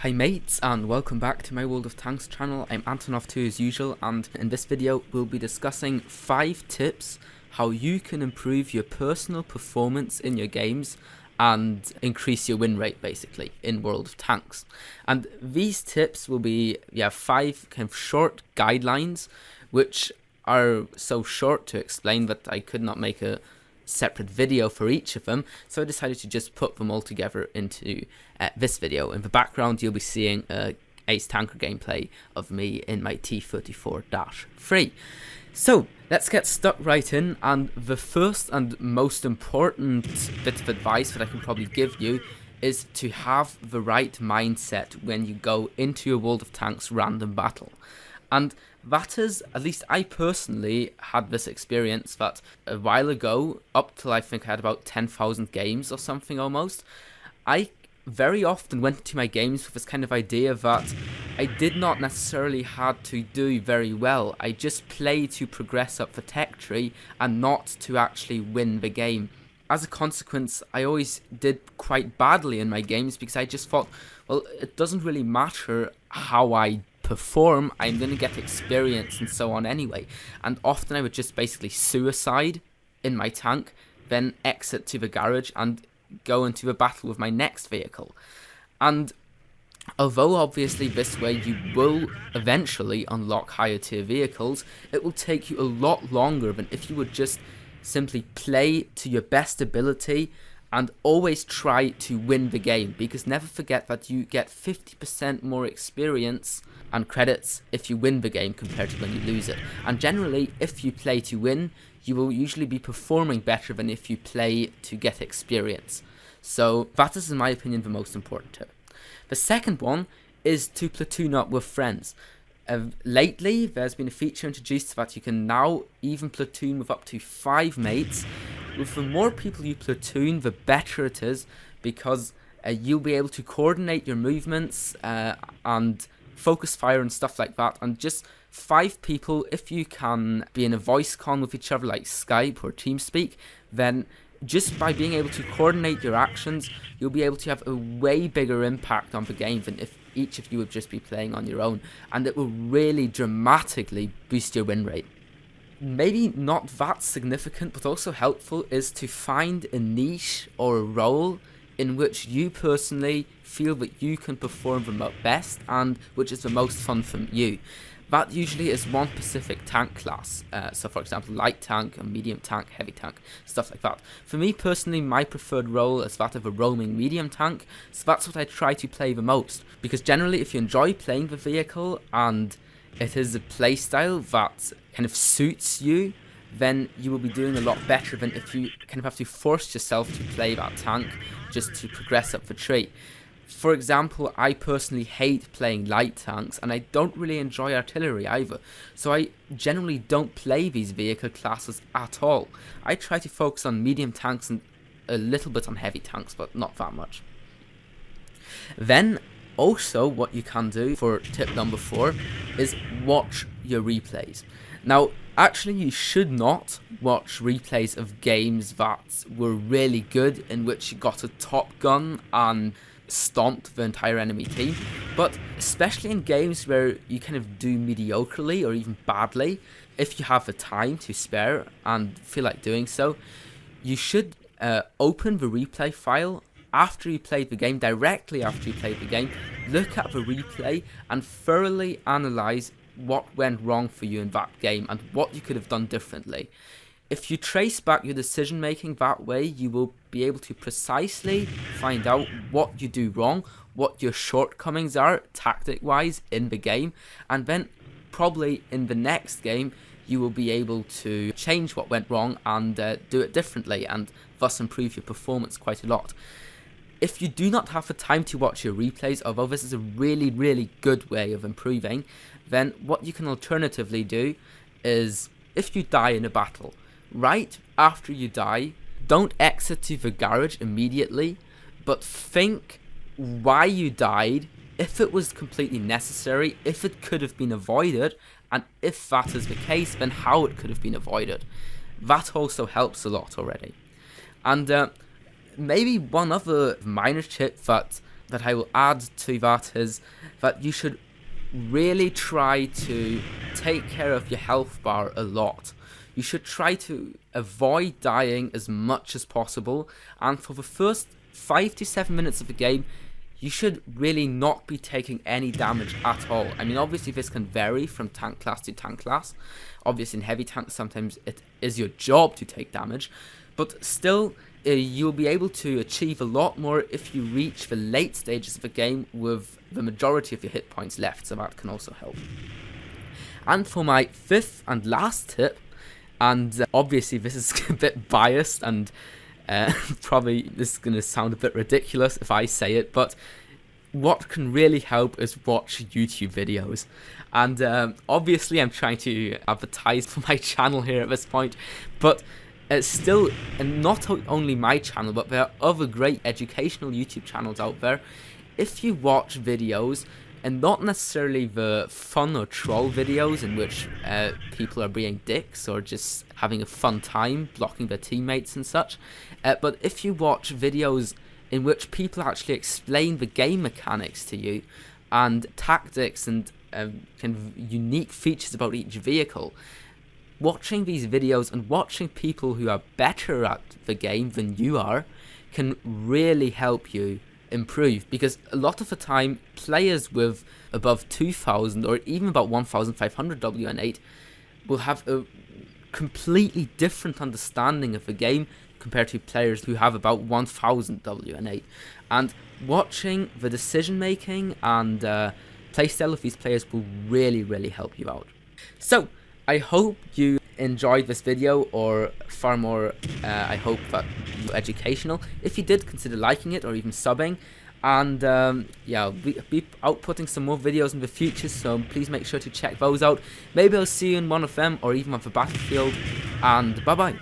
Hi mates, and welcome back to my World of Tanks channel. I'm Antonov2 as usual, and in this video we'll be discussing 5 tips how you can improve your personal performance in your games and increase your win rate basically in World of Tanks. And these tips will be 5 kind of short guidelines which are so short to explain that I could not make a separate video for each of them, so I decided to just put them all together into this video. In the background you'll be seeing a Ace Tanker gameplay of me in my T34-3. So let's get stuck right in, and the first and most important bit of advice that I can probably give you is to have the right mindset when you go into your World of Tanks random battle. And that is, at least I personally had this experience that a while ago, up till I think I had about 10,000 games or something almost, I very often went into my games with this kind of idea that I did not necessarily had to do very well. I just played to progress up the tech tree and not to actually win the game. As a consequence, I always did quite badly in my games because I just thought, well, it doesn't really matter how I perform, I'm going to get experience and so on anyway. And often I would just basically suicide in my tank, then exit to the garage and go into the battle with my next vehicle. And although obviously this way you will eventually unlock higher tier vehicles, it will take you a lot longer than if you would just simply play to your best ability and always try to win the game, because never forget that you get 50% more experience and credits if you win the game compared to when you lose it. And generally, if you play to win, you will usually be performing better than if you play to get experience. So that is, in my opinion, the most important tip. The second one is to platoon up with friends. Lately, there's been a feature introduced that you can now even platoon with up to 5 mates. With the more people you platoon, the better it is, because you'll be able to coordinate your movements and focus fire and stuff like that. And just 5 people, if you can be in a voice con with each other like Skype or TeamSpeak, then just by being able to coordinate your actions, you'll be able to have a way bigger impact on the game than if each of you would just be playing on your own, and it will really dramatically boost your win rate. Maybe not that significant, but also helpful, is to find a niche or a role in which you personally feel that you can perform the best and which is the most fun for you. That usually is one specific tank class, so for example light tank, a medium tank, heavy tank, stuff like that. For me personally, my preferred role is that of a roaming medium tank, so that's what I try to play the most, because generally if you enjoy playing the vehicle and it is a playstyle that kind of suits you, then you will be doing a lot better than if you kind of have to force yourself to play that tank just to progress up the tree. For example, I personally hate playing light tanks, and I don't really enjoy artillery either, so I generally don't play these vehicle classes at all. I try to focus on medium tanks and a little bit on heavy tanks, but not that much. Then also what you can do for tip number 4 is watch your replays. Now actually you should not watch replays of games that were really good, in which you got a top gun and stomped the entire enemy team, but especially in games where you kind of do mediocrely or even badly, if you have the time to spare and feel like doing so, you should open the replay file after you played the game, directly after you played the game, look at the replay and thoroughly analyze what went wrong for you in that game and what you could have done differently. If you trace back your decision making that way, you will be able to precisely find out what you do wrong, what your shortcomings are tactic wise in the game, and then probably in the next game you will be able to change what went wrong and do it differently, and thus improve your performance quite a lot. If you do not have the time to watch your replays, although this is a really good way of improving, then what you can alternatively do is, if you die in a battle, right after you die, don't exit to the garage immediately, but think why you died, if it was completely necessary, if it could have been avoided, and if that is the case, then how it could have been avoided. That also helps a lot already. And maybe one other minor tip that that I will add to that is that you should really try to take care of your health bar a lot. You should try to avoid dying as much as possible, and for the first 5 to 7 minutes of the game, you should really not be taking any damage at all. I mean, obviously this can vary from tank class to tank class. Obviously in heavy tanks sometimes it is your job to take damage, but still you'll be able to achieve a lot more if you reach the late stages of the game with the majority of your hit points left, so that can also help. And for my fifth and last tip, and obviously this is a bit biased and probably this is going to sound a bit ridiculous if I say it, but what can really help is watch YouTube videos. And obviously I'm trying to advertise for my channel here at this point, but it's still, and not only my channel, but there are other great educational YouTube channels out there. If you watch videos, and not necessarily the fun or troll videos in which people are being dicks or just having a fun time blocking their teammates and such, but if you watch videos in which people actually explain the game mechanics to you and tactics and kind of unique features about each vehicle, watching these videos and watching people who are better at the game than you are can really help you improve, because a lot of the time players with above 2000 or even about 1500 wn8 will have a completely different understanding of the game compared to players who have about 1000 wn8, and watching the decision making and playstyle of these players will really help you out. So I hope you enjoyed this video, or far more, I hope that you're educational. If you did, consider liking it or even subbing. And yeah, we'll be outputting some more videos in the future, so please make sure to check those out. Maybe I'll see you in one of them, or even on the battlefield. And bye bye.